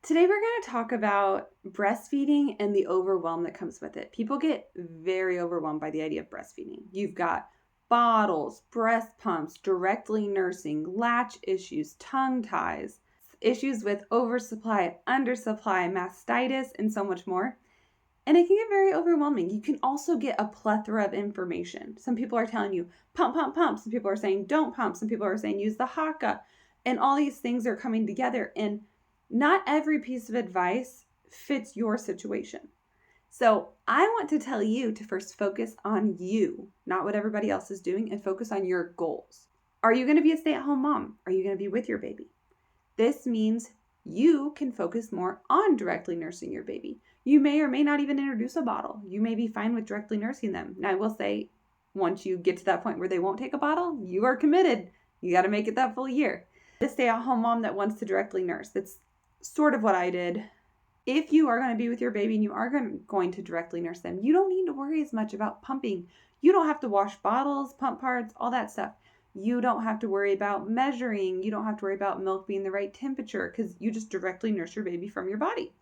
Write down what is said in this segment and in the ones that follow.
Today we're going to talk about breastfeeding and the overwhelm that comes with it. People get very overwhelmed by the idea of breastfeeding. You've got bottles, breast pumps, directly nursing, latch issues, tongue ties, issues with oversupply, undersupply, mastitis, and so much more. And it can get very overwhelming. You can also get a plethora of information. Some people are telling you pump, pump, pump. Some people are saying don't pump. Some people are saying use the Haka. And all these things are coming together. And not every piece of advice fits your situation. So I want to tell you to first focus on you, not what everybody else is doing, and focus on your goals. Are you going to be a stay-at-home mom? Are you going to be with your baby? This means you can focus more on directly nursing your baby. You may or may not even introduce a bottle. You may be fine with directly nursing them. Now, I will say, once you get to that point where they won't take a bottle, you are committed. You got to make it that full year. The stay-at-home mom that wants to directly nurse, that's sort of what I did. If you are going to be with your baby and you are going to directly nurse them, you don't need to worry as much about pumping. You don't have to wash bottles, pump parts, all that stuff. You don't have to worry about measuring. You don't have to worry about milk being the right temperature because you just directly nurse your baby from your body.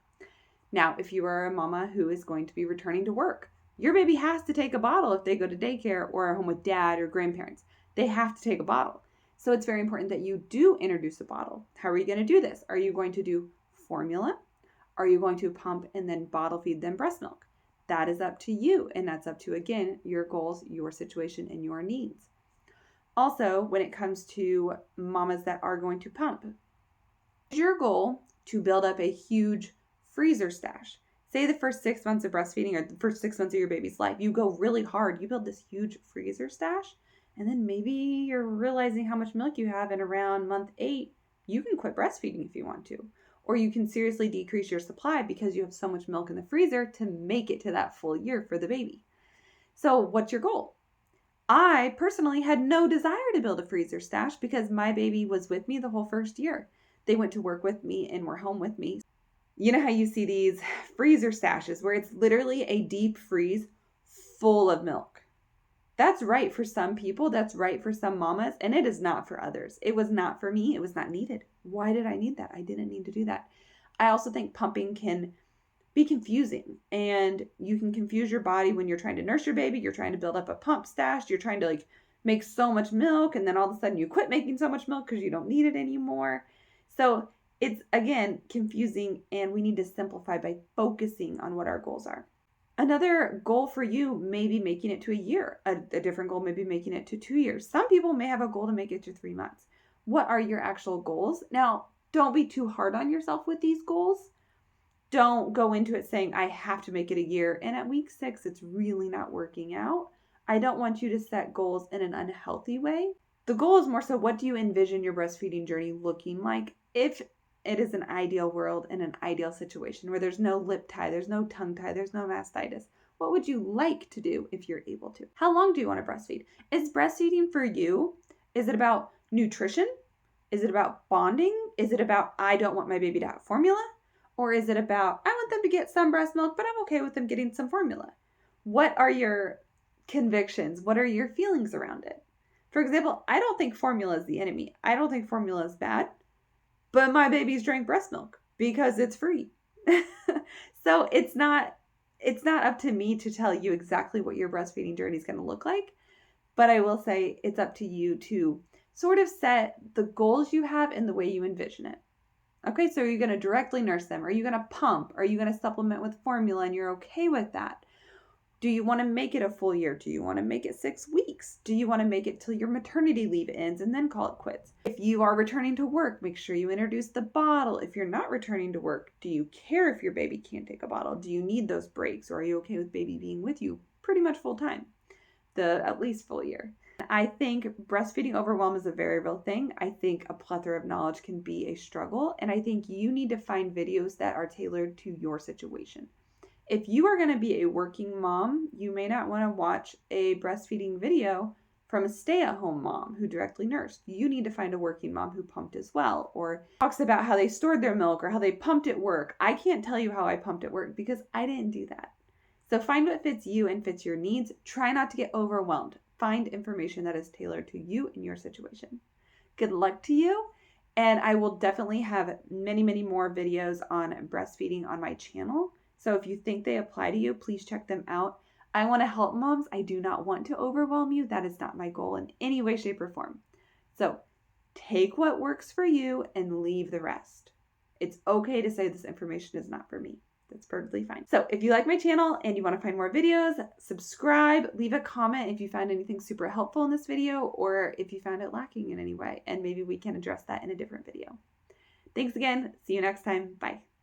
Now, if you are a mama who is going to be returning to work, your baby has to take a bottle if they go to daycare or are home with dad or grandparents. They have to take a bottle. So it's very important that you do introduce a bottle. How are you going to do this? Are you going to do formula? Are you going to pump and then bottle feed them breast milk? That is up to you. And that's up to, again, your goals, your situation, and your needs. Also, when it comes to mamas that are going to pump, is your goal to build up a huge freezer stash? Say the first 6 months of breastfeeding or the first 6 months of your baby's life, you go really hard. You build this huge freezer stash. And then maybe you're realizing how much milk you have, and around month 8, you can quit breastfeeding if you want to. Or you can seriously decrease your supply because you have so much milk in the freezer to make it to that full year for the baby. So what's your goal? I personally had no desire to build a freezer stash because my baby was with me the whole first year. They went to work with me and were home with me. You know how you see these freezer stashes where it's literally a deep freeze full of milk. That's right for some people. That's right for some mamas. And it is not for others. It was not for me. It was not needed. Why did I need that? I didn't need to do that. I also think pumping can be confusing. And you can confuse your body when you're trying to nurse your baby. You're trying to build up a pump stash. You're trying to make so much milk. And then all of a sudden you quit making so much milk because you don't need it anymore. So it's, again, confusing. And we need to simplify by focusing on what our goals are. Another goal for you may be making it to a year. A different goal may be making it to 2 years. Some people may have a goal to make it to 3 months. What are your actual goals? Now, don't be too hard on yourself with these goals. Don't go into it saying, I have to make it a year. And at week 6, it's really not working out. I don't want you to set goals in an unhealthy way. The goal is more so, what do you envision your breastfeeding journey looking like? If it is an ideal world and an ideal situation where there's no lip tie, there's no tongue tie, there's no mastitis. What would you like to do if you're able to? How long do you want to breastfeed? Is breastfeeding for you? Is it about nutrition? Is it about bonding? Is it about, I don't want my baby to have formula? Or is it about, I want them to get some breast milk, but I'm okay with them getting some formula? What are your convictions? What are your feelings around it? For example, I don't think formula is the enemy. I don't think formula is bad. But my babies drank breast milk because it's free. So it's not up to me to tell you exactly what your breastfeeding journey is going to look like. But I will say it's up to you to sort of set the goals you have and the way you envision it. Okay, so are you going to directly nurse them? Are you going to pump? Are you going to supplement with formula and you're okay with that? Do you want to make it a full year? Do you want to make it 6 weeks? Do you want to make it till your maternity leave ends and then call it quits? If you are returning to work, make sure you introduce the bottle. If you're not returning to work, do you care if your baby can't take a bottle? Do you need those breaks? Or are you okay with baby being with you pretty much full time? At least full year. I think breastfeeding overwhelm is a very real thing. I think a plethora of knowledge can be a struggle. And I think you need to find videos that are tailored to your situation. If you are going to be a working mom, you may not want to watch a breastfeeding video from a stay-at-home mom who directly nursed. You need to find a working mom who pumped as well, or talks about how they stored their milk or how they pumped at work. I can't tell you how I pumped at work because I didn't do that. So find what fits you and fits your needs. Try not to get overwhelmed. Find information that is tailored to you and your situation. Good luck to you. And I will definitely have many, many more videos on breastfeeding on my channel. So if you think they apply to you, please check them out. I want to help moms. I do not want to overwhelm you. That is not my goal in any way, shape, or form. So take what works for you and leave the rest. It's okay to say this information is not for me. That's perfectly fine. So if you like my channel and you want to find more videos, subscribe, leave a comment if you found anything super helpful in this video or if you found it lacking in any way, and maybe we can address that in a different video. Thanks again. See you next time. Bye.